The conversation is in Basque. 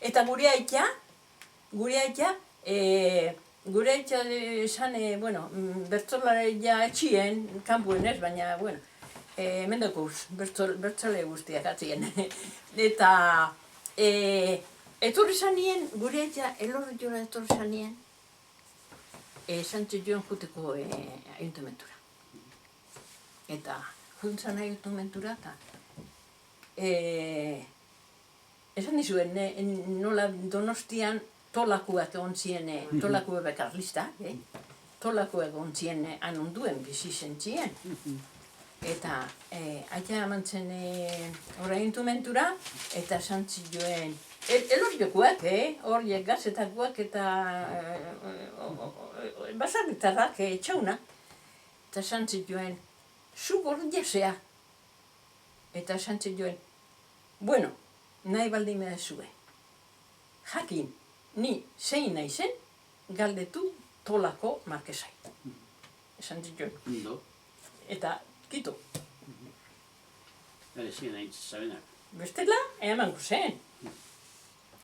Eta gure aitea esan, bertzolaria etxien, kanpuen ez, baina, hemen daukuz, bertzole guztiak atzien. Eta, etorri zanien, gure aitea, elorri jola etorri zanien, Sánchez joan juteko ayuntamentura. Eta, juntzan ayuntamentura, eta, esan dizuen, nola Donostian tolakuak egon zien, tolakuak bekarlista, tolakuak egon zien anunduen bizi zentzien. Eta, aita emantzen ayuntamentura, eta Sánchez joen, eloriokuak, horiek gazetakoak eta basarritarrak txauna. Eta Sánchez joen, zu gordiazea. Eta Sánchez joen, bueno, nahi baldin medezue. Jakin, ni zein naizen galdetu tolako markesai. Sánchez joen. Eta, kito. Ezin nahi zabenak. Bestela, emango zen.